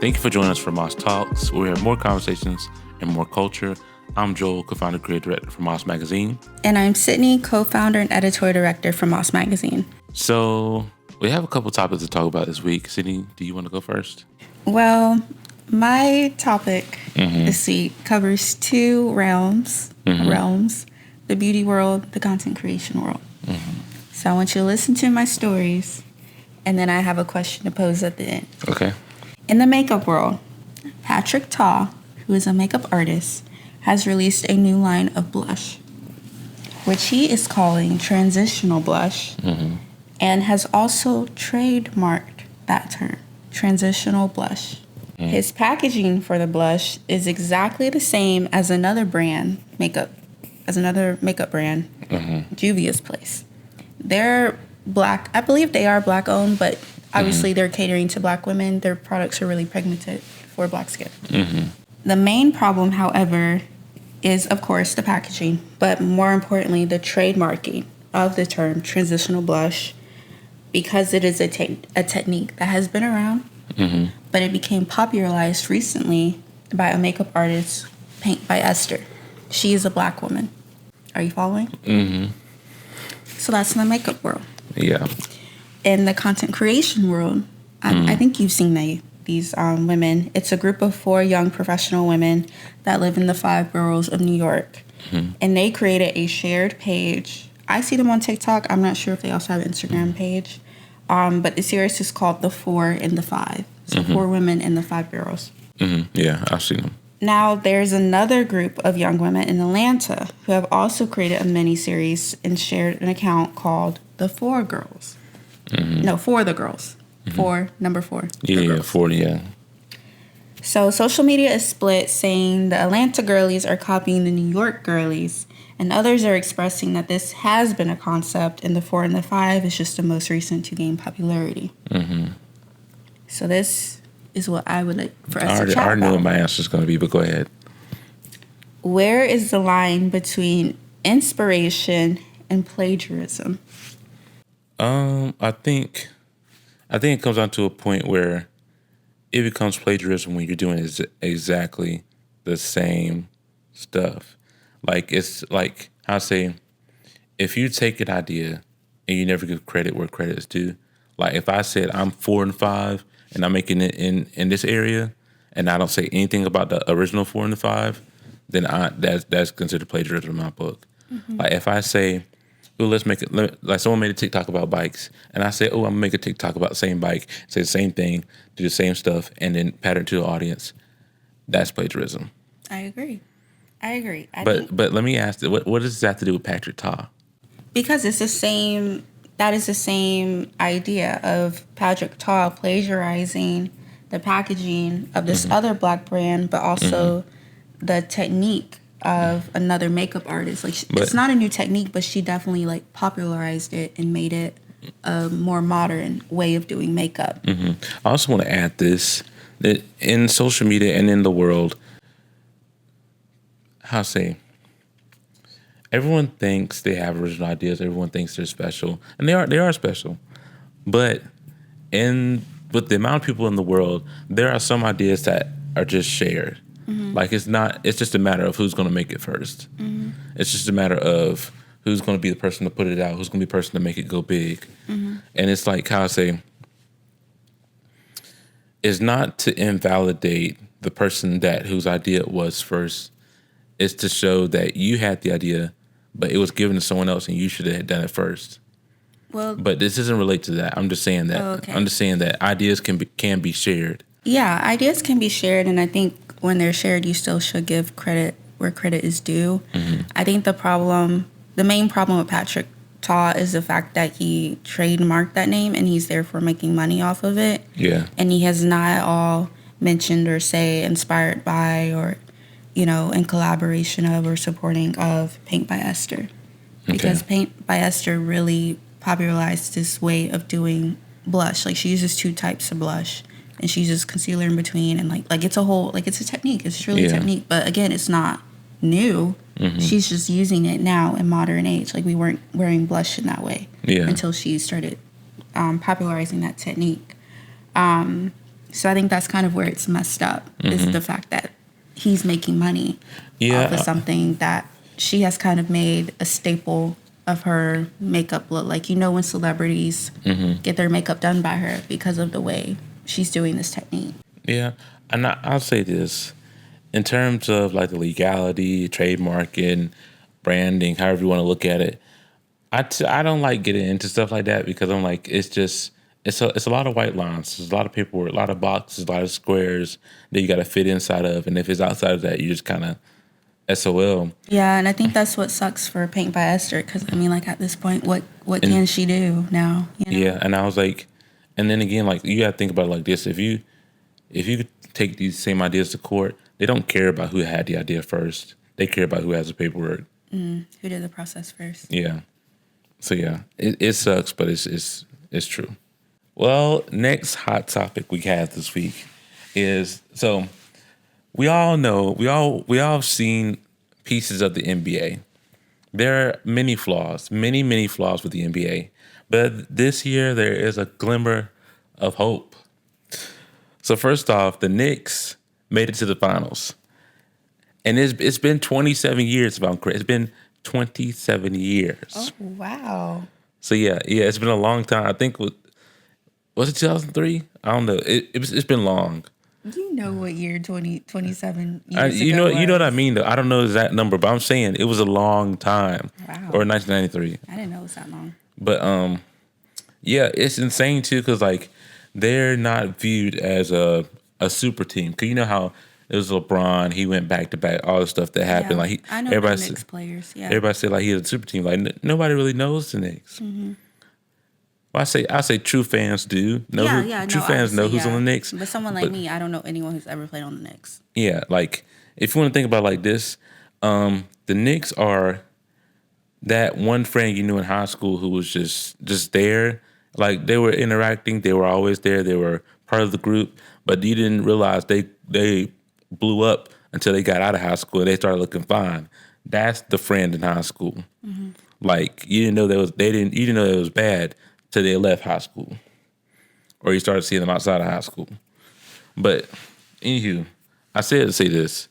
Thank you for joining us for Moss Talks, where we have more conversations and more culture. I'm Joel, co-founder and creative director for Moss Magazine. And I'm Sydney, co-founder and editorial director for Moss Magazine. So we have a couple topics to talk about this week. Sydney, do you want to go first? Well, my topic this week covers two realms, the beauty world, the content creation world. So I want you to listen to my stories, and then I have a question to pose at the end. Okay. In the makeup world, Patrick Ta, who is a makeup artist, has released a new line of blush, which he is calling transitional blush, and has also trademarked that term, transitional blush. His packaging for the blush is exactly the same as another makeup brand, Juvia's Place. They're black. I believe they are black owned, but obviously they're catering to black women. Their products are really pigmented for black skin. The main problem, however, is, of course, the packaging, but more importantly, the trademarking of the term transitional blush, because it is a technique that has been around, but it became popularized recently by a makeup artist, Paint by Esther. She is a black woman. Are you following? So that's in the makeup world. Yeah. In the content creation world, I think you've seen these women. It's a group of 4 young professional women that live in the 5 boroughs of New York. And they created a shared page. I see them on TikTok. I'm not sure if they also have an Instagram page. But the series is called The 4 and the 5. So 4 women in the 5 boroughs. Yeah, I've seen them. Now, there's another group of young women in Atlanta who have also created a mini-series and shared an account called The 4 Girls. No, For the Girls. 4, number 4. Yeah, 40, yeah. So social media is split, saying the Atlanta girlies are copying the New York girlies, and others are expressing that this has been a concept, and the 4 and the 5 is just the most recent to gain popularity. So this is what I would like for us to chat about. I already know what my answer is going to be, but go ahead. Where is the line between inspiration and plagiarism? I think it comes down to a point where it becomes plagiarism when you're doing exactly the same stuff. Like, it's like, I say, if you take an idea and you never give credit where credit is due, like if I said I'm 4 and 5 and I'm making it in this area and I don't say anything about the original 4 and the 5, then that's considered plagiarism in my book. Like if I say, oh, let's make it, like someone made a TikTok about bikes, and I say, oh, I'm gonna make a TikTok about the same bike, say the same thing, do the same stuff, and then pattern to the audience. That's plagiarism. I agree. But let me ask, what does this have to do with Patrick Ta? Because it's the same. That is the same idea of Patrick Ta plagiarizing the packaging of this other black brand, but also the technique of another makeup artist. Like, it's not a new technique, but she definitely like popularized it and made it a more modern way of doing makeup. I also want to add this, that in social media and in the world, everyone thinks they have original ideas. Everyone thinks they're special, and they are special. But with the amount of people in the world, there are some ideas that are just shared. Like it's just a matter of who's going to make it first. It's just a matter of who's going to be the person to put it out, who's going to be the person to make it go big. And it's like how I say, it's not to invalidate the person whose idea it was first. It's to show that you had the idea, but it was given to someone else and you should have done it first. Well, but this doesn't relate to that. I'm just saying that. Okay. I'm just saying that ideas can be shared. Yeah, ideas can be shared, and I think when they're shared, you still should give credit where credit is due. I think the main problem with Patrick Ta is the fact that he trademarked that name and he's therefore making money off of it. Yeah. And he has not all mentioned or say inspired by or, in collaboration of or supporting of Paint by Esther. Because Paint by Esther really popularized this way of doing blush. Like, she uses 2 types of blush. And she uses concealer in between, and like it's a technique. It's truly a technique, but again, it's not new. She's just using it now in modern age. Like, we weren't wearing blush in that way until she started popularizing that technique. So I think that's kind of where it's messed up, is the fact that he's making money off of something that she has kind of made a staple of her makeup look. Like, when celebrities get their makeup done by her because of the way she's doing this technique. Yeah, and I'll say this. In terms of like the legality, trademarking, branding, however you want to look at it, I don't like getting into stuff like that because I'm like, it's a lot of white lines. There's a lot of paperwork, a lot of boxes, a lot of squares that you got to fit inside of. And if it's outside of that, you just kind of SOL. Yeah, and I think that's what sucks for Paint by Esther, because I mean, like, at this point, what can she do now? Yeah, and I was like, and then again, like, you got to think about it like this: if you take these same ideas to court, they don't care about who had the idea first. They care about who has the paperwork. Who did the process first? Yeah. So yeah, it sucks, but it's true. Well, next hot topic we have this week is, so we all know, we all seen pieces of the NBA. There are many flaws with the NBA, but this year there is a glimmer of hope. So first off, the Knicks made it to the finals, and it's been 27 years. If I'm correct, it's been 27 years. Oh, wow. So yeah, it's been a long time. I think was it 2003? I don't know. It's been long. You know what year 27 years You ago know what I was. mean though. I don't know the exact number, but I'm saying it was a long time. Wow. Or 1993. I didn't know it was that long. But yeah, it's insane too because like they're not viewed as a super team. Cause you know how it was LeBron. He went back to back. All the stuff that happened. Yeah, Like I know the Knicks players. Yeah. Everybody said like he had a super team. Like nobody really knows the Knicks. Well, I say true fans do. True fans know who's on the Knicks. But someone like me, I don't know anyone who's ever played on the Knicks. Yeah, like if you want to think about it like this, the Knicks are that one friend you knew in high school who was just there. Like they were interacting, they were always there, they were part of the group, but you didn't realize they blew up until they got out of high school and they started looking fine. That's the friend in high school. Like you didn't know you didn't know it was bad till they left high school, or you started seeing them outside of high school. But anywho, I said to say this: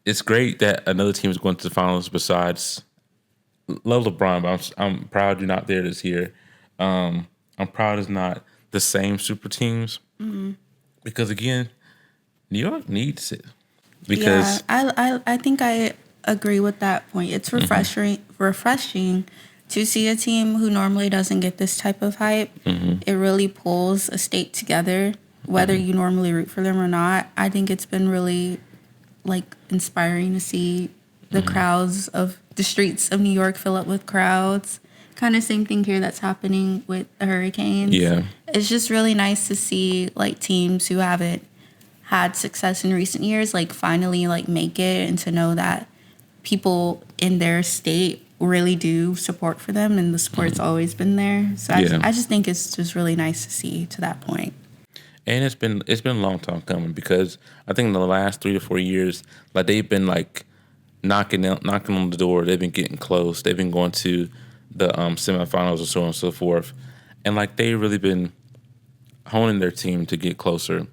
it's great that another team is going to the finals. Besides, love LeBron, but I'm proud you're not there this year. I'm proud it's not the same super teams because again, New York needs it. Because I think I agree with that point. It's refreshing to see a team who normally doesn't get this type of hype. It really pulls a state together, whether you normally root for them or not. I think it's been really like inspiring to see the crowds of the streets of New York fill up with crowds. Kind of same thing here that's happening with the Hurricanes. Yeah. It's just really nice to see like teams who haven't had success in recent years like finally like make it, and to know that people in their state really do support for them, and the support's always been there. So I just think it's just really nice to see to that point. And it's been a long time coming because I think in the last 3 to 4 years, like they've been like knocking on the door. They've been getting close. They've been going to the semifinals and so on and so forth, and like they've really been honing their team to get closer.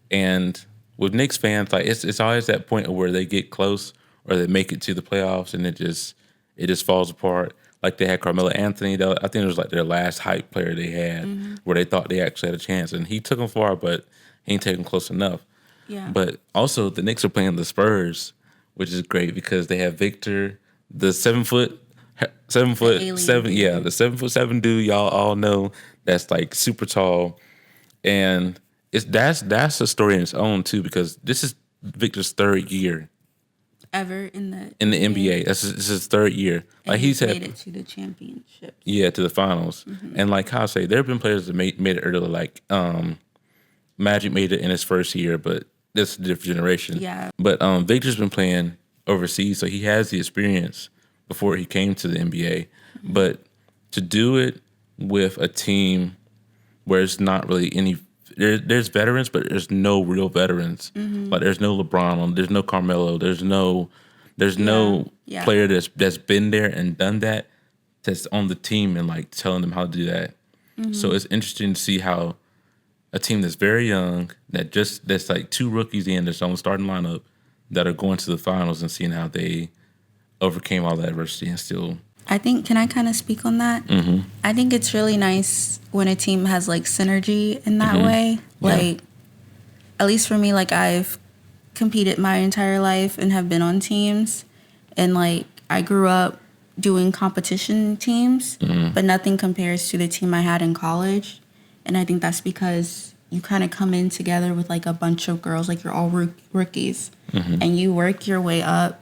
And with Knicks fans, like it's always that point where they get close or they make it to the playoffs and it just falls apart. Like they had Carmelo Anthony. I think it was like their last hype player they had, where they thought they actually had a chance, and he took them far, but he ain't taken close enough. Yeah. But also the Knicks are playing the Spurs, which is great because they have Victor, the 7'7", the 7'7" dude. Y'all all know that's like super tall, and that's a story in its own too because this is Victor's third year Ever in the NBA. This is his third year. And like he's made it to the championship. Yeah, to the finals. And like how I say, there have been players that made it earlier. Like Magic made it in his first year, but that's a different generation. Yeah. But Victor's been playing overseas, so he has the experience before he came to the NBA. But to do it with a team where it's not really any. There's veterans, but there's no real veterans. Like there's no LeBron, there's no Carmelo, there's no player that's been there and done that, that's on the team and like telling them how to do that. So it's interesting to see how a team that's very young, that's like two rookies in, that's on the starting lineup, that are going to the finals and seeing how they overcame all that adversity and still. I think, can I kind of speak on that? Mm-hmm. I think it's really nice when a team has like synergy in that way. Yeah. Like, at least for me, like I've competed my entire life and have been on teams. And like I grew up doing competition teams, but nothing compares to the team I had in college. And I think that's because you kind of come in together with like a bunch of girls, like you're all rookies, and you work your way up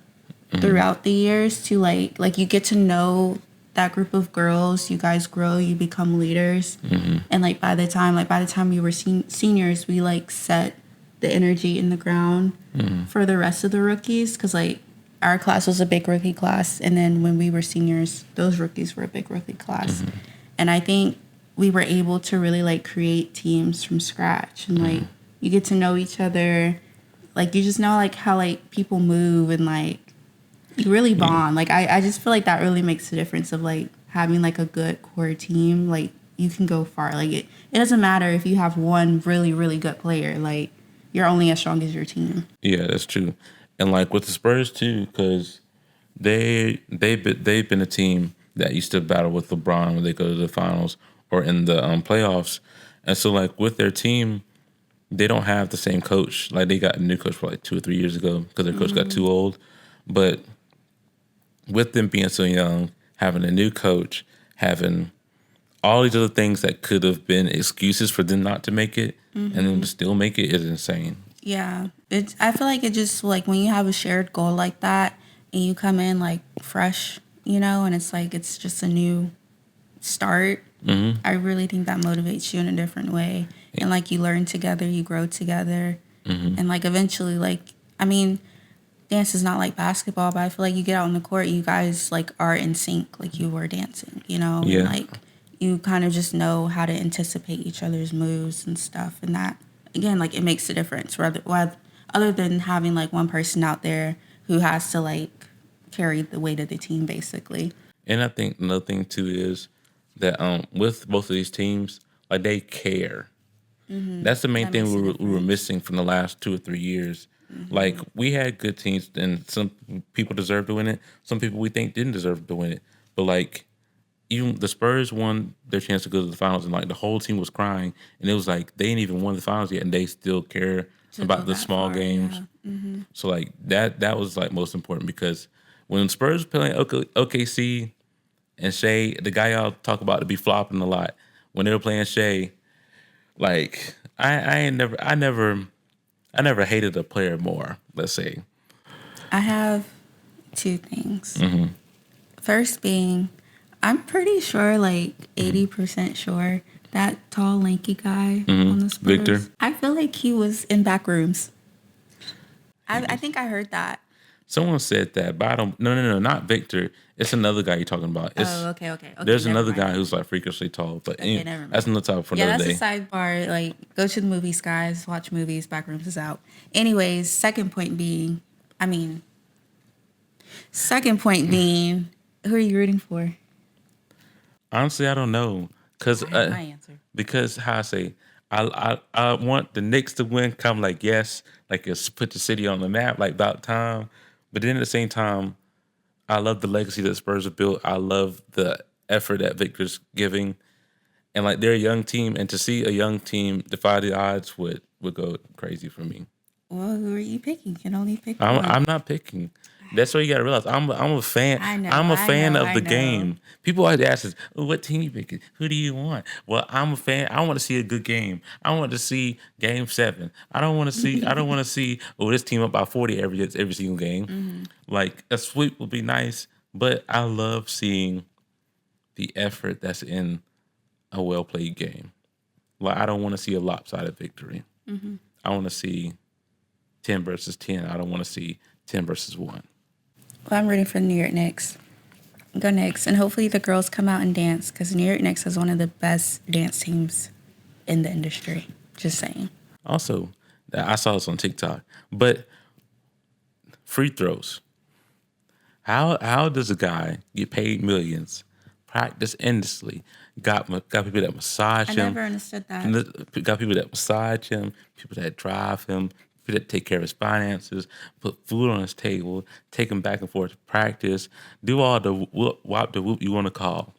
throughout the years to like you get to know that group of girls. You guys grow, you become leaders, and like by the time we were seniors, we like set the energy in the ground for the rest of the rookies, because like our class was a big rookie class, and then when we were seniors, those rookies were a big rookie class. And I think we were able to really like create teams from scratch, and like you get to know each other, like you just know like how like people move, and like you really bond. Like I just feel like that really makes a difference of like having like a good core team. Like you can go far. Like it doesn't matter if you have one really, really good player. Like you're only as strong as your team. Yeah, that's true. And like with the Spurs too, because they've been a team that used to battle with LeBron when they go to the finals or in the playoffs. And so like with their team, they don't have the same coach. Like they got a new coach for like 2 or 3 years ago because their coach got too old. But with them being so young, having a new coach, having all these other things that could have been excuses for them not to make it, and then to still make it is insane. Yeah, I feel like it just like when you have a shared goal like that and you come in like fresh, and it's like it's just a new start. I really think that motivates you in a different way, and like you learn together, you grow together, and like eventually, like I mean, dance is not like basketball, but I feel like you get out on the court, you guys like are in sync, like you were dancing, Yeah. and like you kind of just know how to anticipate each other's moves and stuff, and that again, like it makes a difference other than having like one person out there who has to like carry the weight of the team basically. And I think another thing too is that with both of these teams, like they care. That's the main That thing makes a we were difference. missing from the last 2 or 3 years. Like we had good teams, and some people deserved to win it. Some people we think didn't deserve to win it. But like even the Spurs won their chance to go to the finals, and like the whole team was crying, and it was like they ain't even won the finals yet, and they still care To about go the that small far, games. yeah. So like that was like most important, because when Spurs were playing OKC and Shea, the guy y'all talk about to be flopping a lot, when they were playing Shea, like I never hated a player more. Let's say. I have two things. First being, I'm pretty sure, like 80% sure, that tall, lanky guy on the Spurs. Victor? I feel like he was in back rooms. I think I heard that. Someone said that, but I don't. No, not Victor. It's another guy you're talking about. It's, Okay. There's Never another mind. guy who's like freakishly tall, but Okay, never mind. that's another topic for Yeah, another that's day. a sidebar. Like, go to the movies, guys. Watch movies. Backrooms is out. Anyways, second point being, who are you rooting for? Honestly, I don't know, cause I have my answer. because how I say, I want the Knicks to win. Come like yes, like it's put the city on the map, like about time. But then at the same time, I love the legacy that Spurs have built. I love the effort that Victor's giving, and like they're a young team, and to see a young team defy the odds would go crazy for me. Well, who are you picking? You can only pick I'm, one. I'm not picking. That's what you gotta realize. I'm a fan. I know, I'm a I fan know, of I the know. game. People always ask us, "Oh, what team you picking? Who do you want?" Well, I'm a fan. I want to see a good game. I want to see Game 7. I don't want to see. I don't want to see. Oh, this team up by 40 every single game. Like a sweep would be nice, but I love seeing the effort that's in a well played game. Like I don't want to see a lopsided victory. I want to see 10 versus 10. I don't want to see 10 versus 1. Well, I'm rooting for the New York Knicks. Go Knicks. And hopefully the girls come out and dance, because New York Knicks is one of the best dance teams in the industry. Just saying. Also, I saw this on TikTok, but free throws. How does a guy get paid millions, practice endlessly, got people that I massage him, never understood that. got people that massage him, people that drive him, people that take care of his finances, put food on his table, take him back and forth to practice, do all the wop the whoop you want to call.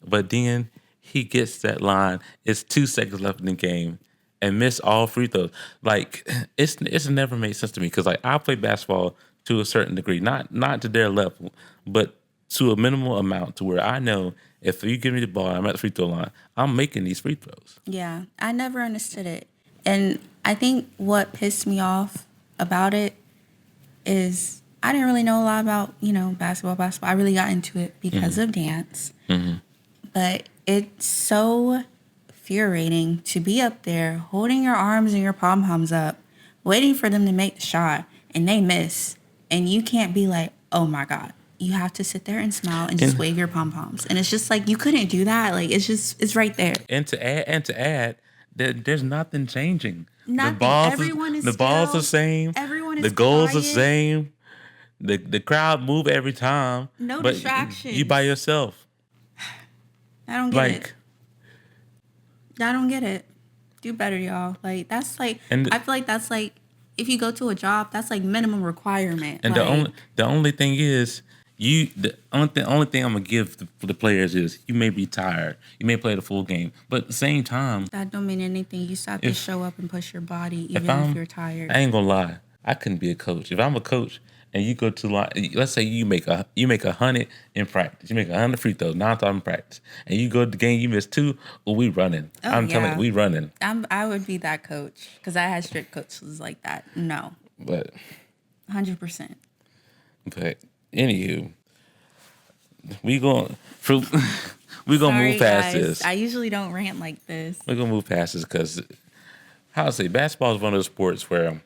But then he gets that line. It's 2 seconds left in the game, and miss all free throws. Like it's never made sense to me because like I play basketball to a certain degree, not to their level, but to a minimal amount to where I know if you give me the ball, I'm at the free throw line. I'm making these free throws. Yeah, I never understood it. And I think what pissed me off about it is I didn't really know a lot about, basketball. I really got into it because of dance. But it's so infuriating to be up there holding your arms and your pom poms up, waiting for them to make the shot, and they miss. And you can't be like, oh my God. You have to sit there and smile and just And wave your pom poms. And it's just like, you couldn't do that. Like, it's right there. and to add that there's nothing changing. The Nothing. balls is Everyone is the balls the still, same. everyone The is goals the quiet. same. The crowd move every time, No but you by distractions. yourself. I don't get it. Like I don't get it. Do better, y'all. Like, that's like, and I feel like that's like, if you go to a job, that's like minimum requirement. and Like, the only thing is the only thing I'm gonna give the players is you may be tired, you may play the full game, but at the same time, that don't mean anything. You still have to if show up and push your body, if even if I'm you're tired. I ain't gonna lie, I couldn't be a coach. If I'm a coach and you go to line, let's say you make 100 in practice, you make 100 free throws, non-stop in practice, and you go to the game, you miss two, well, we running. Oh I'm telling you, yeah, we running. I would be that coach because I had strict coaches like that. No, But 100%. but anywho, we going for we gonna move Sorry, past guys. this. I usually don't rant like this. We're gonna move past this because how to say basketball is one of those sports where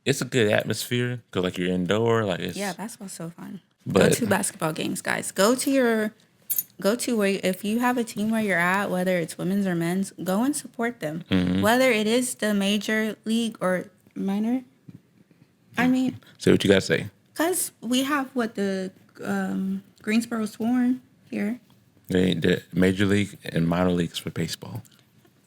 it's a good atmosphere because like you're indoor, like Yeah, it's basketball's so fun. Go but to basketball games, guys. Go to where if you have a team where you're at, whether it's women's or men's, go and support them. Whether it is the major league or minor. I mean, say what you gotta say. because we have what the Greensboro Swarm here. The major league and minor leagues for baseball.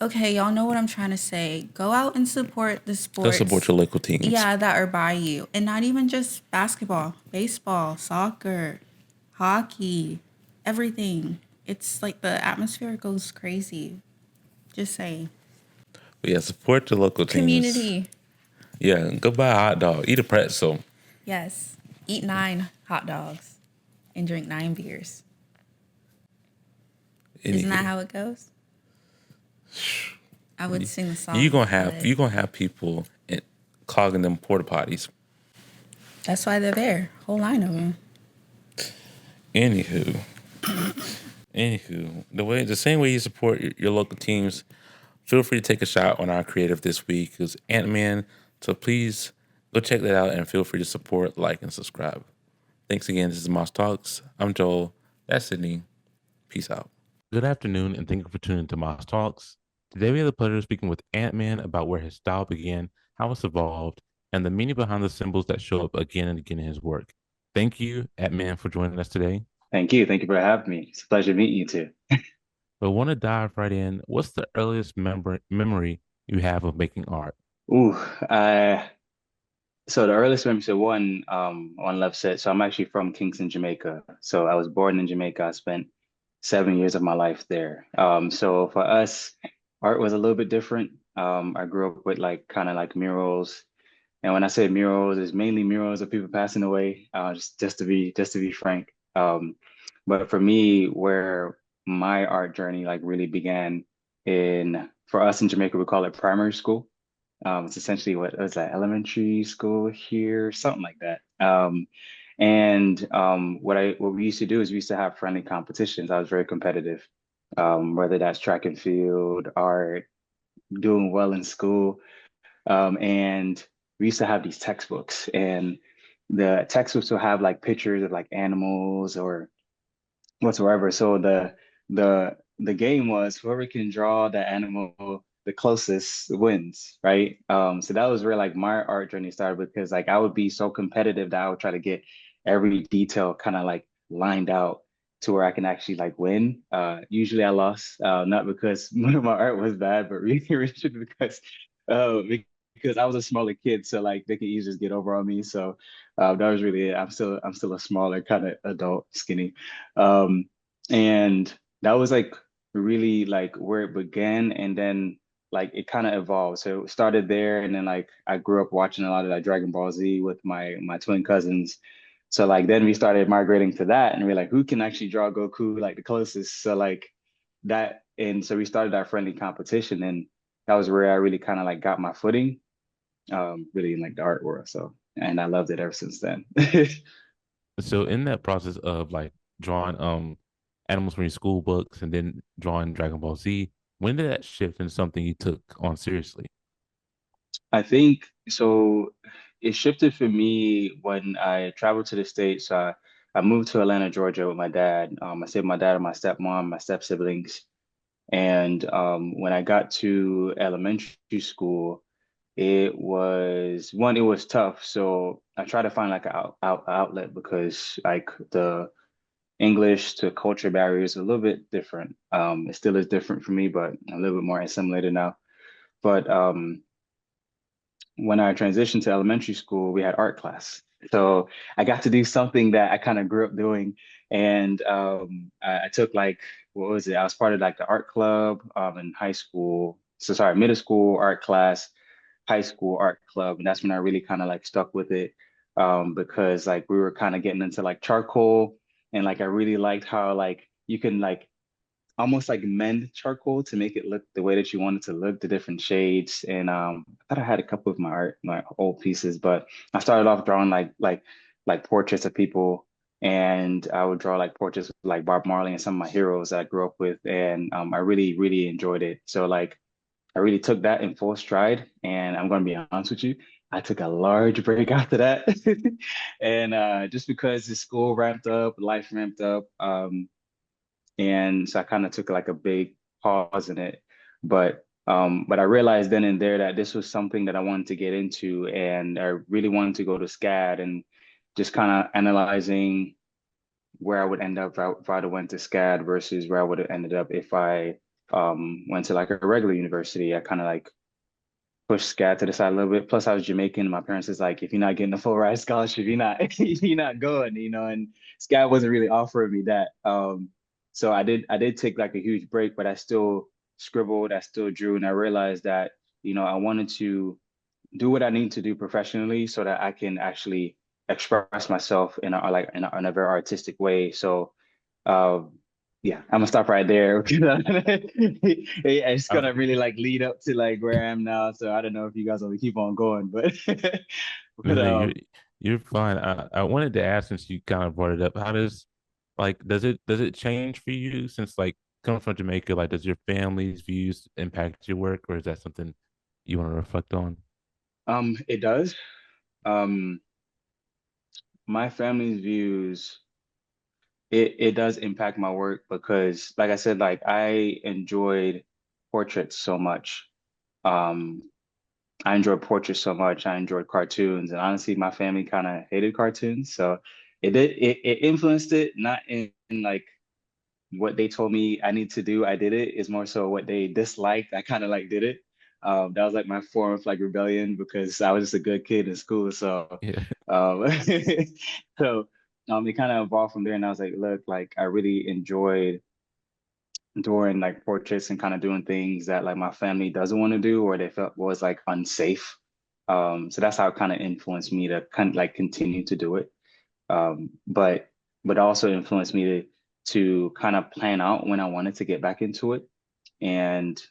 Okay, y'all know what I'm trying to say. Go out and support the Go support sports. your local teams. Yeah, that are by you. And not even just basketball, baseball, soccer, hockey, everything. It's like the atmosphere goes crazy. Just saying. But yeah, support your local teams. Community. Yeah, go buy a hot dog, eat a pretzel. Yes. Eat 9 hot dogs and drink 9 beers. Isn't that Anywho, how it goes? I would sing the song. you gonna but have people clogging them porta potties. that's why they're there. Whole line of them. Anywho, the same way you support your local teams, feel free to take a shot on our creative this week. It was ANTMAN. So please go check that out and feel free to support, like, and subscribe. Thanks again. This is Moss Talks. I'm Joel. That's Sydney. Peace out. Good afternoon, and thank you for tuning to Moss Talks. Today we have the pleasure of speaking with Ant-Man about where his style began, how it's evolved, and the meaning behind the symbols that show up again and again in his work. Thank you, Ant-Man, for joining us today. Thank you. Thank you for having me. It's a pleasure meeting you too. But I want to dive right in. What's the earliest memory you have of making art? Ooh, so the earliest memory, so one left set. So I'm actually from Kingston, Jamaica. So I was born in Jamaica. I spent 7 years of my life there. So for us, art was a little bit different. I grew up with like kind of like murals. And when I say murals, it's mainly murals of people passing away, just to be frank. But for me, where my art journey like really began in for us in Jamaica, we call it primary school. It's essentially what was that elementary school here, something like that. And what we used to do is we used to have friendly competitions. I was very competitive, whether that's track and field, art, doing well in school. And we used to have these textbooks, and the textbooks will have like pictures of like animals or whatsoever. So the game was whoever can draw the animal the closest wins, right? So that was where like my art journey started because like I would be so competitive that I would try to get every detail kind of like lined out to where I can actually like win. Usually I lost, not because one of my art was bad, but really, really uh, because I was a smaller kid, so like they can easily just get over on me. So that was really it. I'm still a smaller kind of adult, skinny, um, and that was like really like where it began, and then like it kind of evolved. So it started there, and then like I grew up watching a lot of like Dragon Ball Z with my twin cousins. So like then we started migrating to that, and we're like, who can actually draw Goku like the closest? So like that, and so we started our friendly competition, and that was where I really kind of like got my footing, really in like the art world. So and I loved it ever since then. So in that process of like drawing animals from your school books and then drawing Dragon Ball Z, when did that shift into something you took on seriously? I think so. It shifted for me when I traveled to the States. I moved to Atlanta, Georgia with my dad. I stayed with my dad and my stepmom, my step siblings. And when I got to elementary school, it was tough. So I tried to find like an outlet because like the English to culture barrier is a little bit different. It still is different for me, but a little bit more assimilated now. But when I transitioned to elementary school, we had art class. So I got to do something that I kind of grew up doing. And I took like, what was it? I was part of like the art club in high school. So sorry, middle school art class, high school art club. And that's when I really kind of like stuck with it because like we were kind of getting into like charcoal. And like I really liked how like you can like almost like mend charcoal to make it look the way that you want it to look, the different shades. And I thought I had a couple of my art, my old pieces, but I started off drawing like portraits of people, and I would draw like portraits of, like Bob Marley and some of my heroes that I grew up with, and I really really enjoyed it. So like I really took that in full stride, and I'm going to be honest with you. I took a large break after that. And just because the school ramped up, life ramped up, and so I kind of took like a big pause in it. But I realized then and there that this was something that I wanted to get into, and I really wanted to go to SCAD and just kind of analyzing where I would end up if I'd have went to SCAD versus where I would have ended up if I went to like a regular university. I kind of like pushed SCAD to the side a little bit. Plus, I was Jamaican. My parents is like, if you're not getting a full ride scholarship, you're not you're not going, and SCAD wasn't really offering me that. So I did take like a huge break, but I still scribbled, I still drew, and I realized that, I wanted to do what I need to do professionally so that I can actually express myself in a very artistic way. So um, yeah, I'm gonna stop right there. It's I was, gonna really like lead up to like where I am now. So I don't know if you guys want to keep on going, but no, but no, you're fine. I wanted to ask since you kind of brought it up, how does like does it change for you since like coming from Jamaica? Like, does your family's views impact your work, or is that something you want to reflect on? it does. Um, my family's views, it does impact my work because like I said, like I enjoyed portraits so much. Um, I enjoyed portraits so much. I enjoyed cartoons, and honestly, my family kind of hated cartoons, so it influenced it, not in like what they told me I need to do. I did it. It's more so what they disliked. I kind of like did it. That was like my form of like rebellion because I was just a good kid in school. So, Yeah. um, so it kind of evolved from there, and I was like, look, like I really enjoyed doing like portraits and kind of doing things that like my family doesn't want to do or they felt was like unsafe. So that's how it kind of influenced me to kind of like continue to do it. But also influenced me to kind of plan out when I wanted to get back into it. And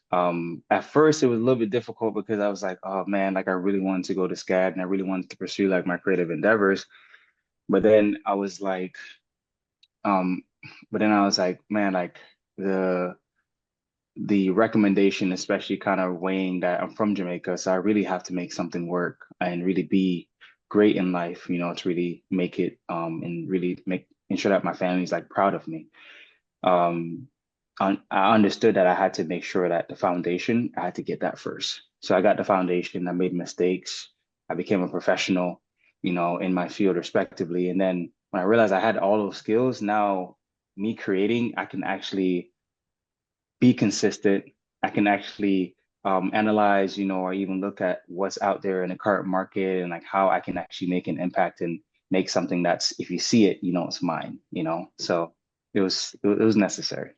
at first it was a little bit difficult because I was like, oh man, like I really wanted to go to SCAD and I really wanted to pursue like my creative endeavors. But then I was like, um, but then I was like, man, like the the recommendation, especially kind of weighing that I'm from Jamaica, so I really have to make something work and really be great in life, to really make it and really make ensure that my family's like proud of me. Um, I understood that I had to make sure that the foundation, I had to get that first. So I got the foundation, I made mistakes, I became a professional, in my field respectively. And then when I realized I had all those skills, now me creating, I can actually be consistent. I can actually analyze, or even look at what's out there in the current market and like how I can actually make an impact and make something that's, if you see it, it's mine. So it was necessary.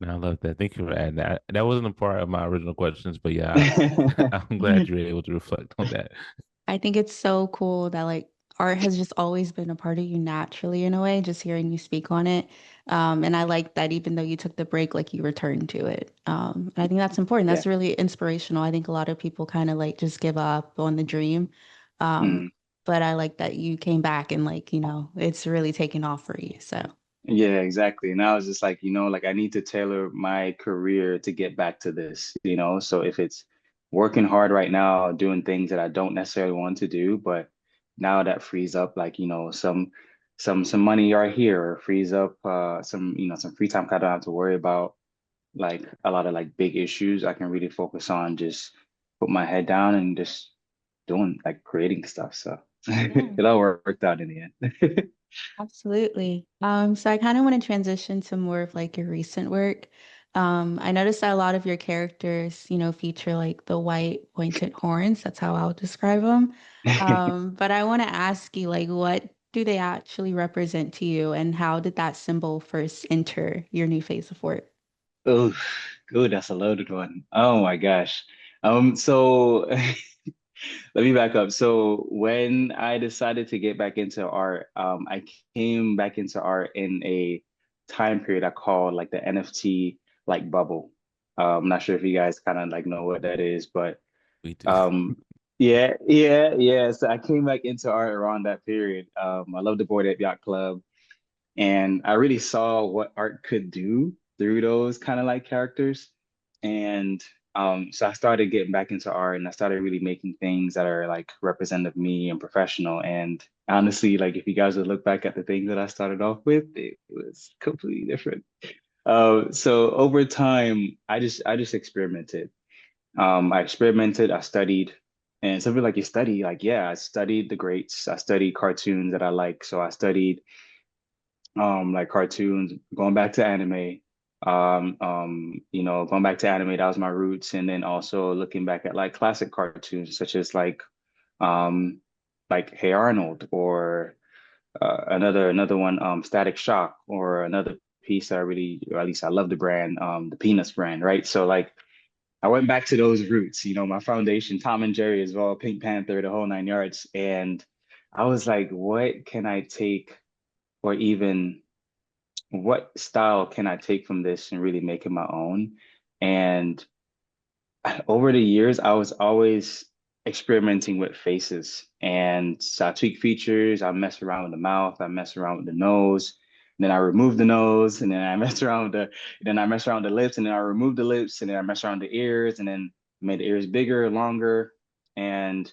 And I love that. Thank you for adding that. That wasn't a part of my original questions, but yeah, I'm glad you were able to reflect on that. I think it's so cool that like art has just always been a part of you naturally in a way, just hearing you speak on it. And I like that even though you took the break, like you returned to it. And I think that's important. Yeah. That's really inspirational. I think a lot of people kind of like just give up on the dream. Um, Mm. but I like that you came back and like, it's really taken off for you. So Yeah, exactly. And I was just like, like I need to tailor my career to get back to this. So if it's working hard right now, doing things that I don't necessarily want to do, but now that frees up like, some money right here, or frees up some free time 'cause I don't have to worry about like a lot of like big issues. I can really focus on just put my head down and just doing like creating stuff. So yeah. it all worked out in the end. Absolutely. So I kind of want to transition to more of like your recent work. I noticed that a lot of your characters, feature like the white pointed horns. That's how I'll describe them. But I want to ask you, like, what do they actually represent to you, and how did that symbol first enter your new phase of work? Oh, good. That's a loaded one. Oh my gosh. So let me back up. So when I decided to get back into art, I came back into art in a time period I call like the NFT like bubble. I'm not sure if you guys kind of like know what that is, but We do. um, yeah, yeah, yeah. So I came back into art around that period. I love the Board Ape Yacht Club. And I really saw what art could do through those kind of like characters. And so I started getting back into art and I started really making things that are like representative of me and professional. And honestly, like if you guys would look back at the things that I started off with, it was completely different. So over time, I just experimented. I experimented, I studied, and something like you study, like yeah, I studied the greats, I studied cartoons that I like. So I studied like cartoons, going back to anime. Going back to anime, that was my roots. And then also looking back at like classic cartoons such as um like Hey Arnold, or another one, Static Shock, or another piece that I really, or at least I love the brand, the Peanuts brand, right? So like I went back to those roots, my foundation, Tom and Jerry as well, Pink Panther, the whole nine yards. And I was like, what can I take, or even what style can I take from this and really make it my own? And over the years, I was always experimenting with faces. And so I tweak features, I mess around with the mouth, I mess around with the nose, and then I remove the nose, and then I mess around with then I mess around with the lips, and then I remove the lips, and then I mess around with the ears, and then made the ears bigger, longer, and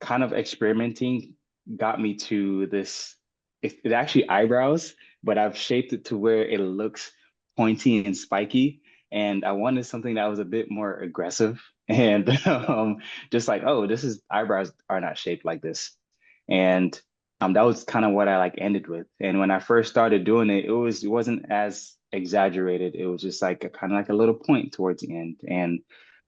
kind of experimenting got me to this. It's actually eyebrows, but I've shaped it to where it looks pointy and spiky. And I wanted something that was a bit more aggressive and just like, oh, this is eyebrows are not shaped like this. And that was kind of what I like ended with. And when I first started doing it, it wasn't as exaggerated. It was just like a kind of like a little point towards the end. And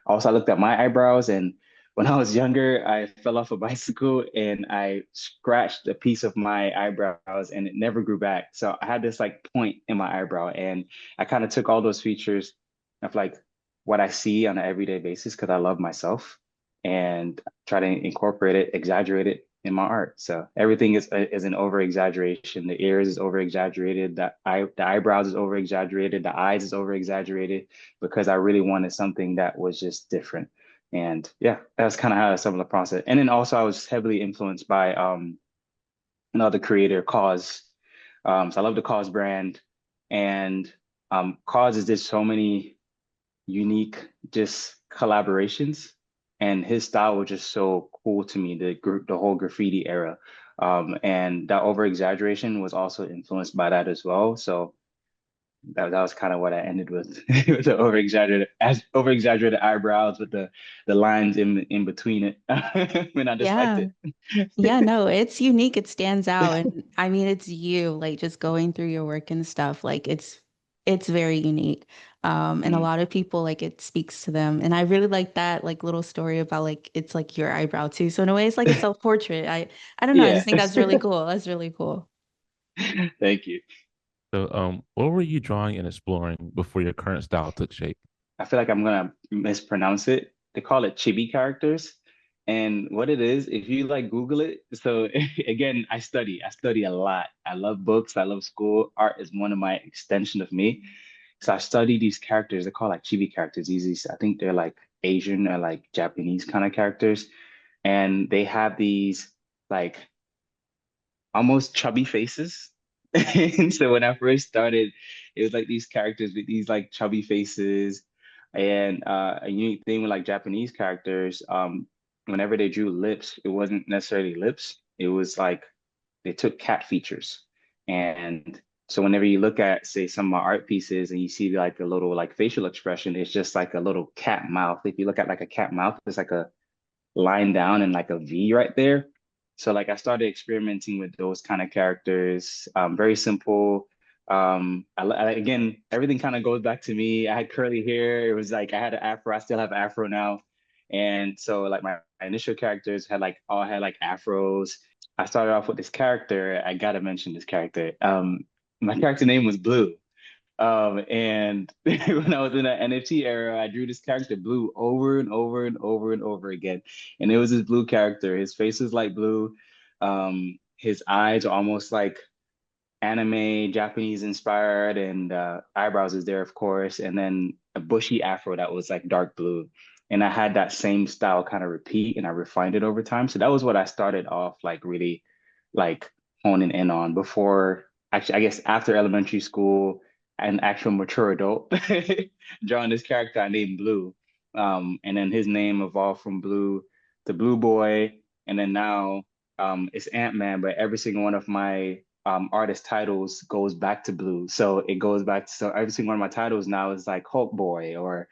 also I looked at my eyebrows, and when I was younger, I fell off a bicycle and I scratched a piece of my eyebrows and it never grew back. So I had this like point in my eyebrow, and I kind of took all those features of like what I see on an everyday basis because I love myself, and try to incorporate it, exaggerate it in my art. So everything is an over exaggeration. The ears is over exaggerated. The eyebrows is over exaggerated. The eyes is over exaggerated because I really wanted something that was just different. And yeah, that's kind of how some of the process. And then also I was heavily influenced by another creator, Cause. So I love the Cause brand, and Cause is just so many unique just collaborations, and his style was just so cool to me, the whole graffiti era. And that over exaggeration was also influenced by that as well. So that was kind of what I ended with, with the over exaggerated eyebrows with the lines in between it. And I just liked Yeah. it. Yeah, no, it's unique. It stands out. And I mean, it's you, like just going through your work and stuff. Like it's very unique. And a Mm. lot of people like it speaks to them. And I really like that like little story about like it's like your eyebrow too. So in a way, it's like a self-portrait. I don't know. I Yeah. just think that's really cool. That's really cool. Thank you. So, what were you drawing and exploring before your current style took shape? I feel like I'm gonna mispronounce it. They call it chibi characters. And what it is, if you like Google it, so again, I study a lot. I love books, I love school. Art is one of my extension of me. So I study these characters. They're called like chibi characters. I think they're like Asian or like Japanese kind of characters. And they have these like almost chubby faces. And so when I first started, it was like these characters with these like chubby faces. And a unique thing with like Japanese characters, whenever they drew lips, it wasn't necessarily lips. It was like they took cat features. And so whenever you look at, say, some of my art pieces and you see like a little like facial expression, it's just like a little cat mouth. If you look at like a cat mouth, it's like a line down and like a V right there. So like I started experimenting with those kind of characters. Very simple. Again, everything kind of goes back to me. I had curly hair. It was like I had an afro. I still have afro now. And so like my initial characters had like all had like afros. I started off with this character. I gotta mention this character. My character name was Blue. And when I was in the NFT era, I drew this character Blue over and over and over and over again. And it was this blue character. His face was like blue. His eyes are almost like anime, Japanese inspired, and eyebrows is there, of course, and then a bushy afro that was like dark blue. And I had that same style kind of repeat, and I refined it over time. So that was what I started off like really like honing in on before actually, I guess after elementary school, an actual mature adult, drawing this character I named Blue. And then his name evolved from Blue to Blue Boy, and then now it's Ant-Man, but every single one of my artist titles goes back to blue. So it goes back to, so every single one of my titles now is like Hulk Boy or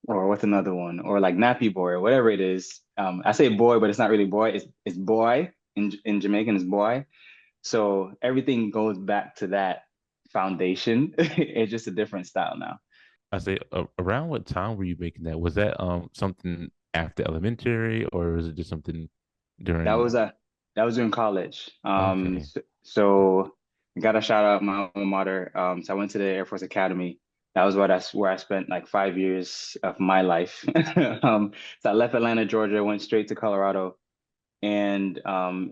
or what's another one? Or like Nappy Boy or whatever it is. I say boy, but it's not really boy. It's boy in Jamaican is boy. So everything goes back to that foundation. It's just a different style now. I say, around what time were you making that? Was that something after elementary, or was it just something That during? was a that was in college. Okay, So I got to shout out my alma mater. So I went to the Air Force Academy. That was where I spent like 5 years of my life. So I left Atlanta, Georgia, went straight to Colorado, and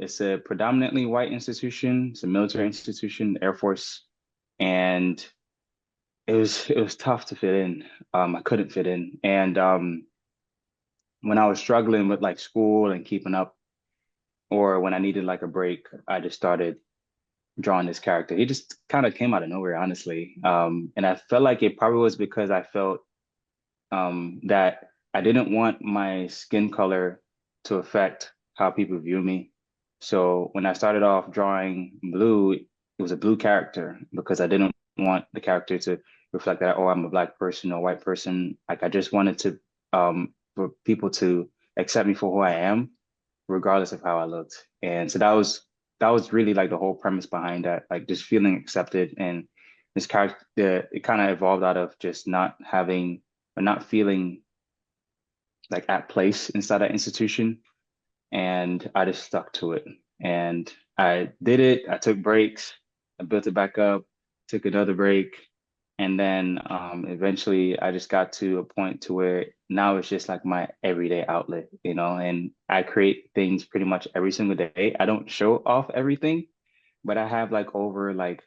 it's a predominantly white institution. It's a military institution, Air Force, and it was tough to fit in. I couldn't fit in, and when I was struggling with like school and keeping up, or when I needed like a break, I just started drawing this character. He just kind of came out of nowhere, honestly. And I felt like it probably was because I felt that I didn't want my skin color to affect how people view me. So when I started off drawing Blue, it was a blue character because I didn't want the character to reflect that, oh, I'm a black person or white person. Like I just wanted to for people to accept me for who I am regardless of how I looked. And so that was really like the whole premise behind that, like just feeling accepted. And this character, it kind of evolved out of just not having or not feeling like at place inside that institution. And I just stuck to it. And I did it. I took breaks. I built it back up, took another break. And then eventually I just got to a point to where now it's just like my everyday outlet, and I create things pretty much every single day. I don't show off everything, but I have like over like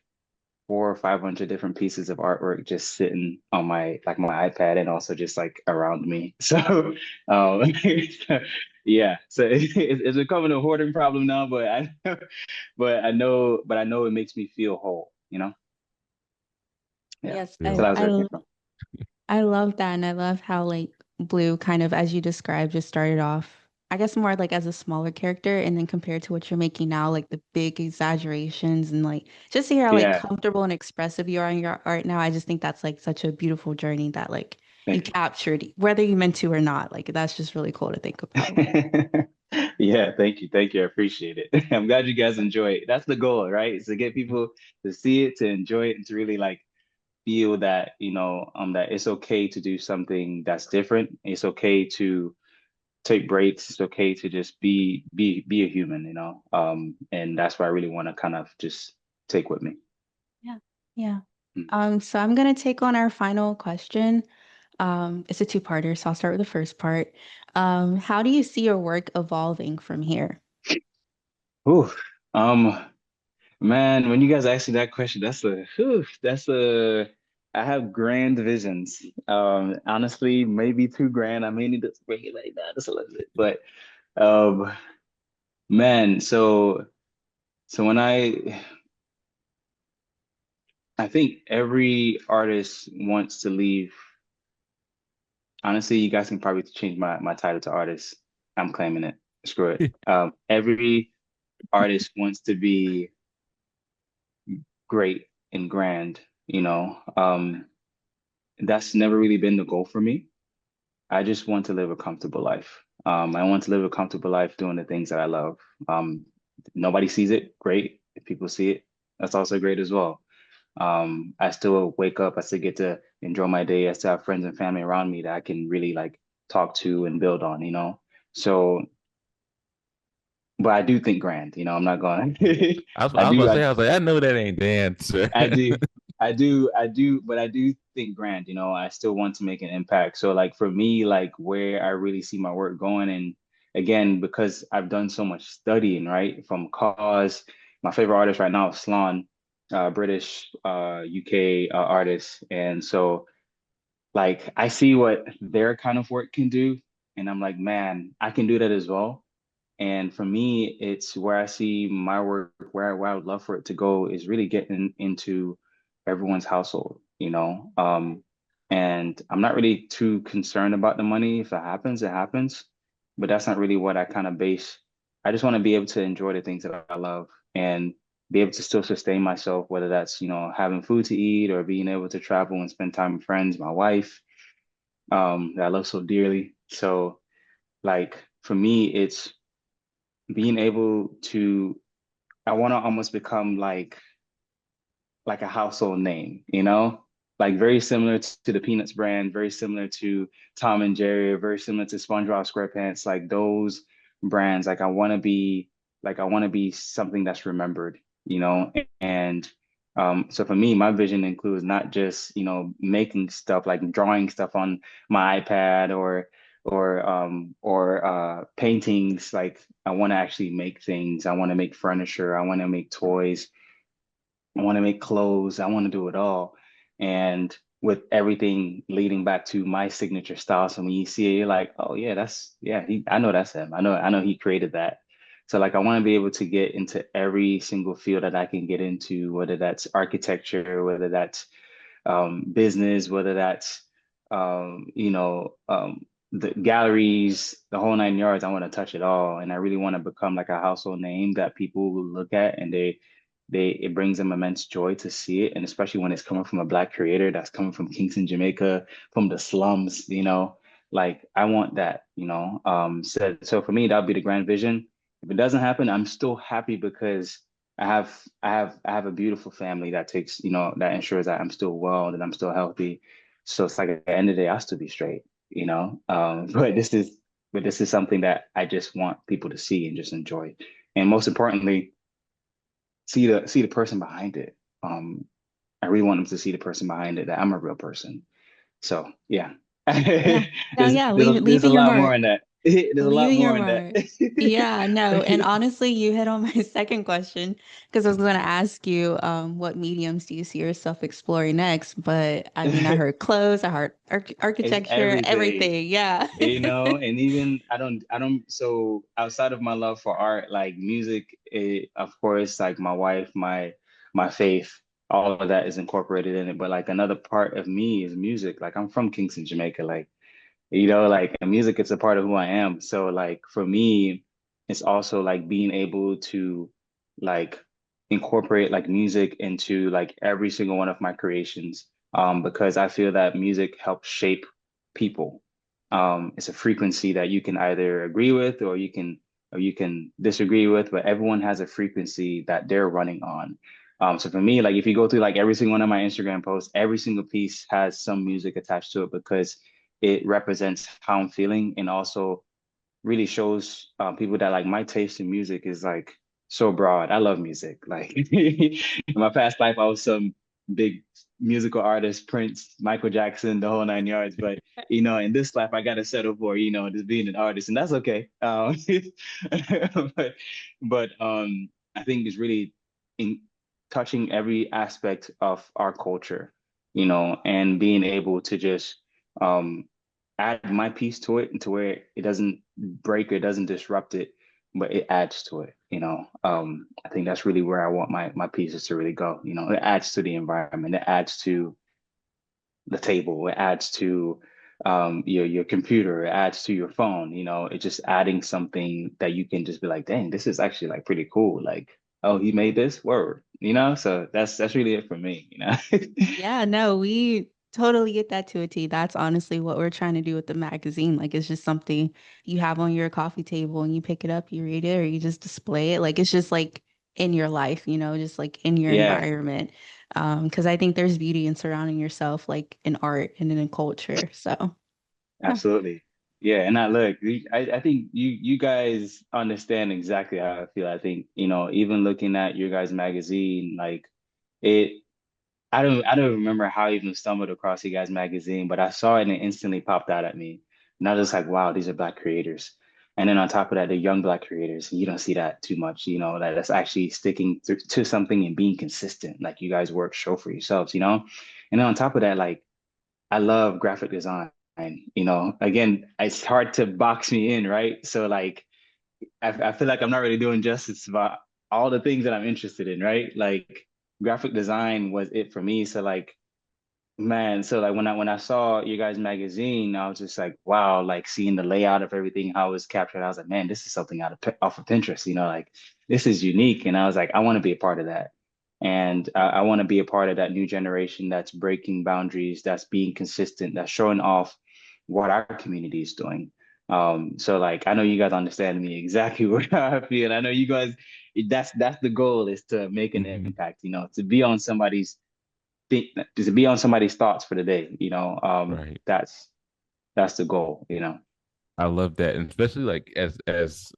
400 or 500 different pieces of artwork just sitting on my iPad and also just like around me. So um yeah, so it's becoming a hoarding problem now, but I but I know it makes me feel whole. Yeah. Yes, So real. that was where it came from. I love that, and I love how like Blue kind of, as you described, just started off. I guess more like as a smaller character, and then compared to what you're making now, like the big exaggerations and like just to hear how like Yeah, comfortable and expressive you are in your art now, I just think that's like such a beautiful journey that like you thank you. captured, whether you meant to or not. Like that's just really cool to think about. Yeah, thank you. Thank you. I appreciate it. I'm glad you guys enjoy it. That's the goal, right? Is to get people to see it, to enjoy it, and to really like feel that, that it's okay to do something that's different. It's okay to take breaks. It's okay to just be a human, and that's what I really want to kind of just take with me. Yeah. Yeah. Mm. So I'm gonna take on our final question. It's a two-parter, so I'll start with the first part. How do you see your work evolving from here? Whew. Um, Man, when you guys ask me that question, I have grand visions. Honestly, maybe too grand. I may need to bring it like that just a little bit, but um, man, so I think every artist wants to leave. Honestly, you guys can probably change my title to artist. I'm claiming it. Screw it. Every artist wants to be great and grand, you know. That's never really been the goal for me. I just want to live a comfortable life. I want to live a comfortable life doing the things that I love. Nobody sees it, great. If people see it, that's also great as well. I still wake up, I still get to enjoy my day. I still have friends and family around me that I can really like talk to and build on. So, but I do think grand, I'm not going. I I was about do. to say, I was like, I know that ain't the answer. I do, but I do think grand, I still want to make an impact. So like for me, like where I really see my work going, and again, because I've done so much studying, right? From cause, my favorite artist right now is Slan, British, UK artist. And so like I see what their kind of work can do, and I'm like, man, I can do that as well. And for me, it's where I see my work, where I would love for it to go is really getting into everyone's household. And I'm not really too concerned about the money. If it happens, it happens. But that's not really what I kind of base. I just want to be able to enjoy the things that I love and be able to still sustain myself, whether that's, having food to eat or being able to travel and spend time with friends, my wife, that I love so dearly. So like for me, it's being able to I want to almost become like a household name, like very similar to the Peanuts brand, very similar to Tom and Jerry, very similar to SpongeBob SquarePants, like those brands. Like I want to be something that's remembered. And so for me, my vision includes not just, making stuff like drawing stuff on my iPad or paintings. Like I want to actually make things. I want to make furniture. I want to make toys. I want to make clothes. I want to do it all. And with everything leading back to my signature style. So when you see it, you're like, oh yeah, I know that's him. I know he created that. So like I want to be able to get into every single field that I can get into, whether that's architecture, whether that's business, whether that's the galleries, the whole nine yards. I want to touch it all, and I really want to become like a household name that people will look at, and it brings them immense joy to see it, and especially when it's coming from a Black creator that's coming from Kingston, Jamaica, from the slums. Like I want that. So for me, that'll be the grand vision. If it doesn't happen, I'm still happy because I have a beautiful family that ensures that I'm still well, that I'm still healthy. So it's like at the end of the day, I'll still be straight. But this is something that I just want people to see and just enjoy. And most importantly, see the person behind it. I really want them to see the person behind it, that I'm a real person. So yeah. Yeah. No, there's yeah, there's a, there's a leaving your lot more in mark. that. There's a lot Leaving your more in that. mark. Yeah, no. And honestly, you hit on my second question because I was going to ask you, what mediums do you see yourself exploring next? But I mean, I heard clothes, I heard It's architecture, everything. everything. Yeah. And even I don't, so outside of my love for art, like music, of course, like my wife, my faith, all of that is incorporated in it. But like another part of me is music. Like I'm from Kingston, Jamaica. Like Like music is a part of who I am. So like for me, it's also like being able to like incorporate like music into like every single one of my creations. Because I feel that music helps shape people. It's a frequency that you can either agree with or you can disagree with, but everyone has a frequency that they're running on. So for me, like if you go through like every single one of my Instagram posts, every single piece has some music attached to it because it represents how I'm feeling and also really shows people that like my taste in music is like so broad. I love music. Like in my past life, I was some big musical artist, Prince, Michael Jackson, the whole nine yards. But in this life, I got to settle for just being an artist, and that's okay. But I think it's really in touching every aspect of our culture, and being able to just um add my piece to it and to where it doesn't break or it doesn't disrupt it, but it adds to it. I think that's really where I want my pieces to really go. It adds to the environment, it adds to the table, it adds to your computer, it adds to your phone. It's just adding something that you can just be like, dang, this is actually like pretty cool. Like, oh, he made this word. So that's really it for me. Yeah, no, we totally get that to a T. That's honestly what we're trying to do with the magazine. Like it's just something you have on your coffee table and you pick it up, you read it, or you just display it. Like it's just like in your life, just like in your Yeah. environment. Because I think there's beauty in surrounding yourself like in art and in culture. So yeah. Absolutely. Yeah, and I look, I think you guys understand exactly how I feel. I think, even looking at your guys' magazine, like it I don't remember how I even stumbled across you guys' magazine, but I saw it and it instantly popped out at me. And I was just like, wow, these are Black creators. And then on top of that, they're young Black creators. And you don't see that too much, that's actually sticking to something and being consistent. Like you guys work, show for yourselves. And then on top of that, like I love graphic design. Again, it's hard to box me in, right? So like I feel like I'm not really doing justice about all the things that I'm interested in, right? Like graphic design was it for me. So like, man, so like when I saw you guys' magazine, I was just like, wow, like seeing the layout of everything, how it was captured. I was like, man, this is something off of Pinterest, like this is unique. And I was like, I want to be a part of that. And I want to be a part of that new generation that's breaking boundaries, that's being consistent, that's showing off what our community is doing. So like I know you guys understand me exactly what I feel. I know you guys that's the goal is to make an Hmm. impact, to be on somebody's think to be on somebody's thoughts for the day. Right. That's the goal. I love that, and especially like as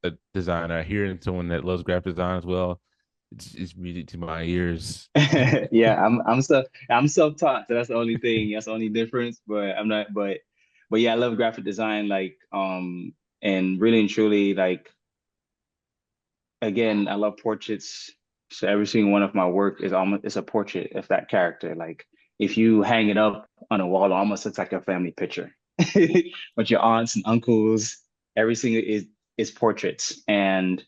a designer, hearing someone that loves graphic design as well, it's music to my ears. Yeah, I'm self-taught, so that's the only thing. That's the only difference. But I'm not. But yeah, I love graphic design. Like and really and truly, like again, I love portraits. So every single one of my work is almost it's a portrait of that character. Like if you hang it up on a wall, it almost looks like a family picture. But your aunts and uncles, every single is portraits. And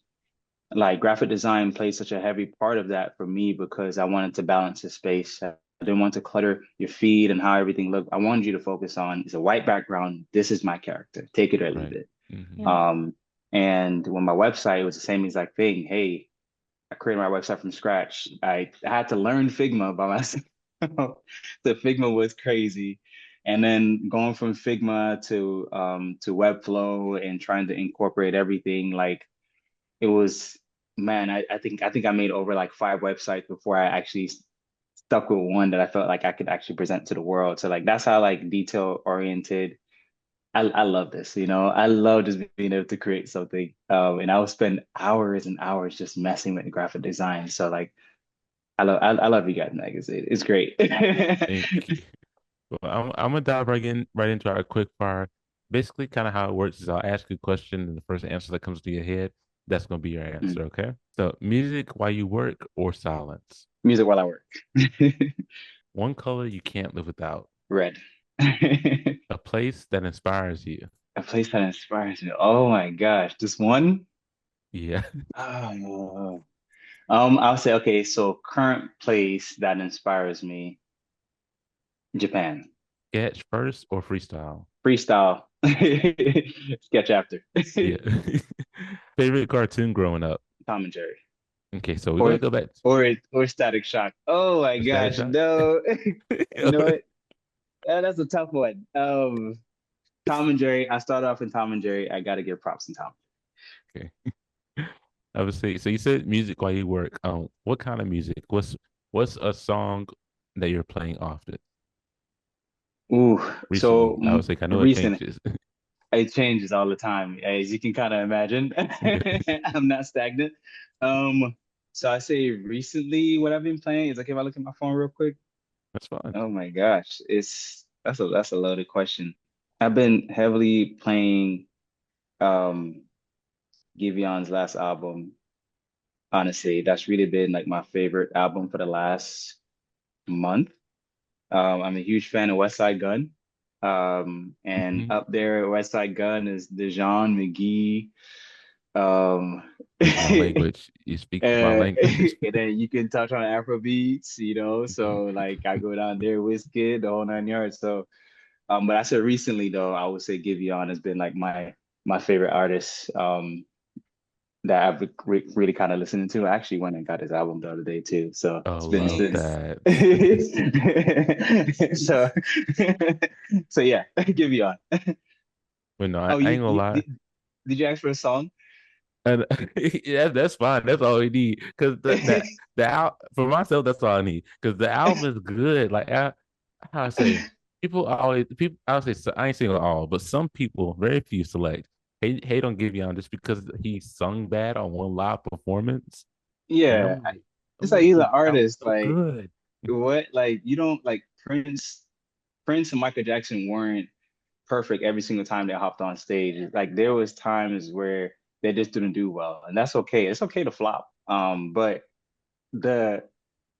like graphic design plays such a heavy part of that for me because I wanted to balance the space. I didn't want to clutter your feed and how everything looked. I wanted you to focus on it's a white background. This is my character. Take it or leave Right. it. Hmm. Yeah. Um, and when my website was the same exact thing. Hey, I created my website from scratch. I had to learn Figma by myself. So Figma was crazy. And then going from Figma to Webflow and trying to incorporate everything, like it was, man, I think I made over like 5 websites before I actually stuck with one that I felt like I could actually present to the world. So like that's how like detail oriented I love this, I love just being able to create something. And I would spend hours and hours just messing with graphic design. So like I love you guys magazine. It's great. Thank you. Well, I'm gonna dive right into our quick fire. Basically, kind of how it works is I'll ask you a question, and the first answer that comes to your head, that's gonna be your answer. Mm. Okay. So, music while you work or silence? Music while I work. One color you can't live without. Red. A A place that inspires you. place that inspires me. Oh my gosh. Just one? Yeah. Oh. I'll say, okay, so current place that inspires me, Japan. Sketch first or freestyle? Freestyle. Sketch after. Yeah. Favorite cartoon growing up. Tom and Jerry. Okay, so we're gonna Or go back or Static Shock. Oh my to Static gosh, Shock. no. You know what? That's a tough one. Tom and Jerry. I started off in Tom and Jerry. I gotta give props in Tom. Okay. I would say so you said music while you work. What kind of music? What's a song that you're playing often Ooh, so recently? I would say I know it recent. changes. It changes all the time, as you can kind of imagine. Yeah, I'm not stagnant. Um, so I say recently, what I've been playing is okay if I look at my phone real quick. that's fine. Oh my gosh, it's that's a loaded question. I've been heavily playing um Givion's last album. Honestly, that's really been like my favorite album for the last month. I'm a huge fan of West Side Gun. And Hmm. up there at West Side Gun is Dejan McGee. Um, Speak my language. You speak my and language. then you can touch on Afro beats, you know. So like I go down there, Wizkid, the whole 9 yards. So but I said recently though, I would say Giveon has been like my favorite artist. That I've really kind of listening to. I actually went and got his album the other day too. So Oh, it's been love since. that. So so yeah, Giveon. But no, Oh, I ain't gonna you lie. did you ask for a song? And yeah, that's fine. That's all we need. Because for myself, that's all I need. Because the album is good. Like how I say, people. I would say I ain't saying all, but some people, very few select hate on Giveon just because he sung bad on one live performance. And Yeah, I'm it's like like, he's an the album's artist. so Like good. what? Like you don't like Prince and Michael Jackson weren't perfect every single time they hopped on stage. Like there was times where they just didn't do well, and that's okay. It's okay to flop. But the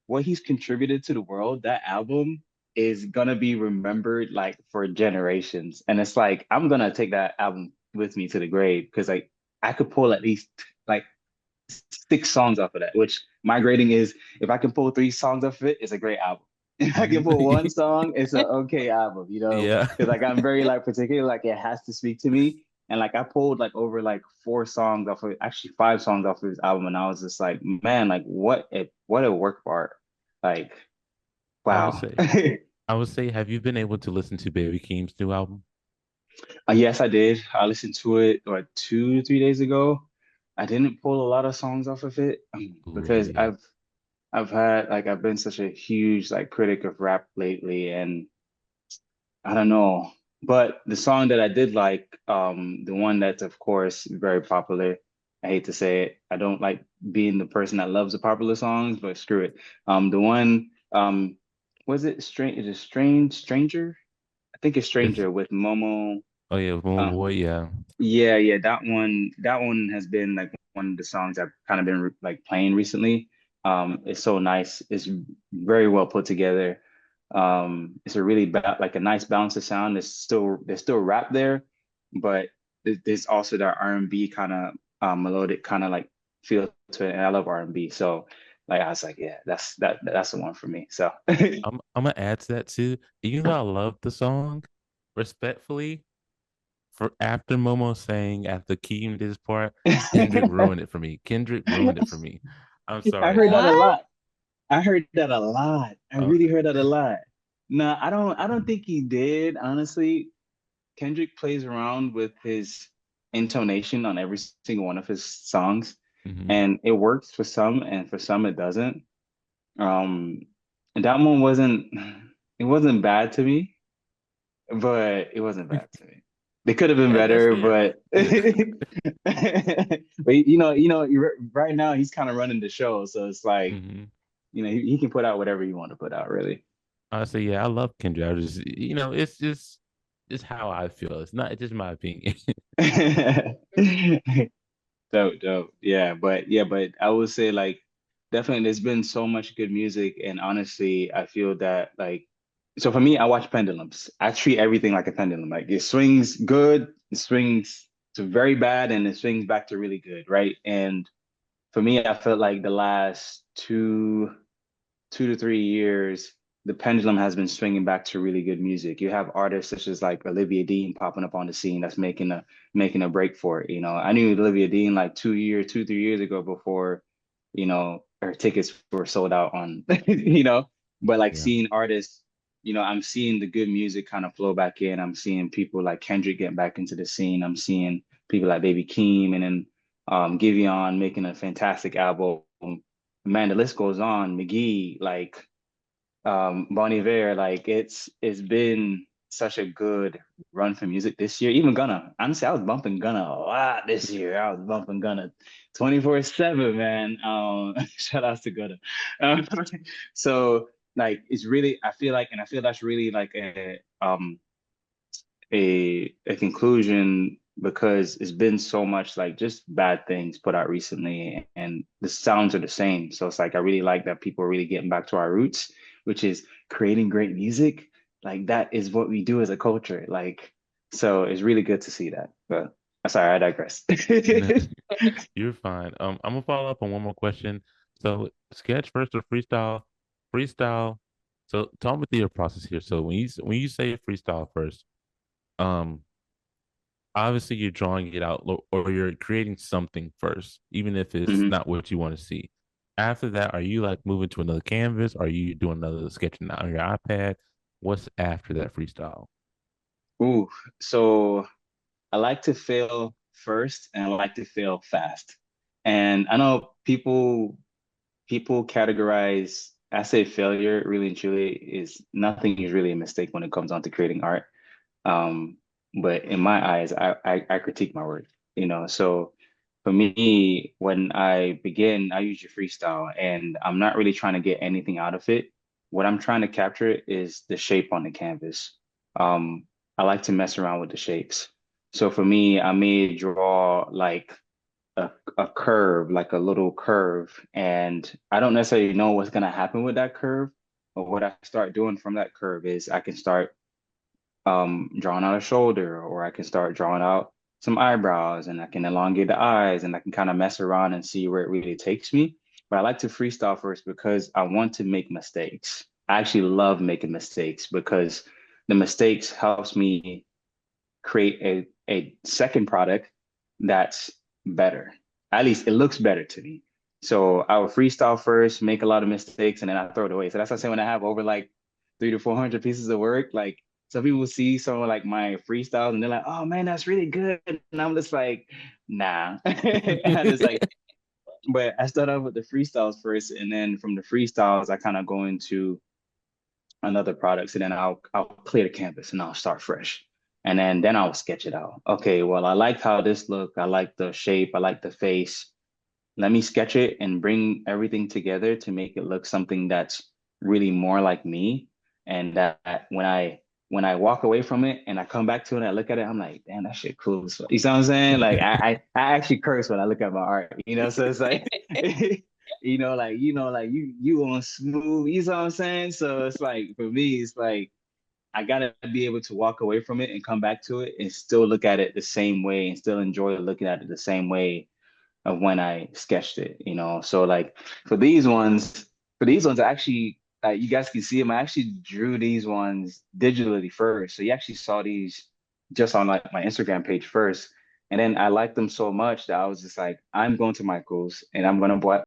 what he's contributed to the world, that album is gonna be remembered like for generations. And it's like I'm gonna take that album with me to the grave because like I could pull at least like 6 songs off of that, which my grading is if I can pull 3 songs off of it, it's a great album. If I can Mhm. pull one song, it's an okay album, you know, Yeah. because like I'm very like particular, like it has to speak to me. And like I pulled like over like 4 songs off of actually 5 songs off of his album, and I was just like, man, like what a work of art. Like, I would wow. say, I would say, have you been able to listen to Baby Keem's new album? Yes, I did. I listened to it like 2 to 3 days ago. I didn't pull a lot of songs off of it because Really? I've been such a huge like critic of rap lately, and I don't know. But the song that I did like, the one that's of course very popular. I hate to say it. I don't like being the person that loves the popular songs, but screw it. The one, was it strange? Is it Stranger? I think it's It's Stranger with Momo. oh yeah, one Uh, boy, yeah. yeah, that one has been like one of the songs I've kind of been like playing recently. It's so nice. It's very well put together. It's a really like a nice balance of sound. There's still rap there, but there's also that R&B kind of melodic kind of like feel to it. And I love R&B, so like I was like, yeah, that's the one for me. So I'm gonna add to that too. Even though I love the song, respectfully, for after Momo sang after Keem did his part, Kendrick ruined it for me. Kendrick ruined it for me. I'm I sorry. heard that a What? lot. I heard that a lot. I Uh, really heard that a lot. No, I don't think he did, honestly. Kendrick plays around with his intonation on every single one of his songs, mhm. and it works for some, and for some it doesn't. Um, and that one it wasn't bad to me, but it wasn't bad to me. They could have been Yeah, that's better, fair. but Yeah. but right now he's kind of running the show, so it's like Hmm. he can put out whatever you want to put out, really. Honestly, yeah, I love Kendrick. I just, it's just, it's how I feel. It's just my opinion. Dope, dope. Yeah, but I would say like definitely there's been so much good music, and honestly, I feel that like so for me, I watch pendulums. I treat everything like a pendulum. Like it swings good, it swings to very bad, and it swings back to really good, right? And for me, I felt like the last 2 to 3 years. the pendulum has been swinging back to really good music. You have artists such as like Olivia Dean popping up on the scene that's making a break for it. You know, I knew Olivia Dean like 3 years ago before, her tickets were sold out on, but like Yeah. seeing artists, I'm seeing the good music kind of flow back in. I'm seeing people like Kendrick getting back into the scene. I'm seeing people like Baby Keem and then Giveon making a fantastic album. Man, the list goes on. McGee, like Bon Iver, like it's been such a good run for music this year. Even Gunna, honestly, I was bumping Gunna a lot this year. I was bumping Gunna 24/7, man. Shout outs to Gunna. Um, so like it's really, I feel that's really like a conclusion because it's been so much like just bad things put out recently and the sounds are the same. So it's like I really like that people are really getting back to our roots, which is creating great music. Like that is what we do as a culture. Like so it's really good to see that. But sorry, I digress. You're fine. I'm gonna follow up on one more question. So, sketch first or freestyle? Freestyle. So, talk me through your process here. So, when you say freestyle first, um, obviously you're drawing it out or you're creating something first, even if it's Mhm. not what you want to see. After that, are you like moving to another canvas? Are you doing another sketching on your iPad? What's after that freestyle? Ooh, so I like to fail first and I like to fail fast. And I know people categorize, I say failure really and truly is nothing is really a mistake when it comes on to creating art. Um, but in my eyes, I critique my work, So for me, when I begin, I usually freestyle and I'm not really trying to get anything out of it. What I'm trying to capture is the shape on the canvas. I like to mess around with the shapes. So for me, I may draw like a curve, like a little curve, and I don't necessarily know what's gonna happen with that curve. But what I start doing from that curve is I can start drawing out a shoulder, or I can start drawing out some eyebrows, and I can elongate the eyes, and I can kind of mess around and see where it really takes me. But I like to freestyle first because I want to make mistakes. I actually love making mistakes because the mistakes helps me create a second product that's better. At least it looks better to me. So I would freestyle first, make a lot of mistakes, and then I throw it away. So that's what I say when I have over like 300 to 400 pieces of work, like some people see some of like my freestyles and they're like, oh man, that's really good. And I'm just like, nah. And I just like, but I start off with the freestyles first, and then from the freestyles, I kind of go into another products and then I'll clear the canvas and I'll start fresh. And then I'll sketch it out. Okay, well, I like how this look. I like the shape. I like the face. Let me sketch it and bring everything together to make it look something that's really more like me. And that when I walk away from it and I come back to it and I look at it, I'm like, damn, that shit cool. So, you see what I'm saying? Like I actually curse when I look at my art, So it's like like you on smooth, you know what I'm saying? So it's like for me, it's like I gotta be able to walk away from it and come back to it and still look at it the same way and still enjoy looking at it the same way of when I sketched it, So like for these ones, I actually you guys can see them. I actually drew these ones digitally first. So you actually saw these just on like my Instagram page first. And then I liked them so much that I was just like, I'm going to Michael's and I'm gonna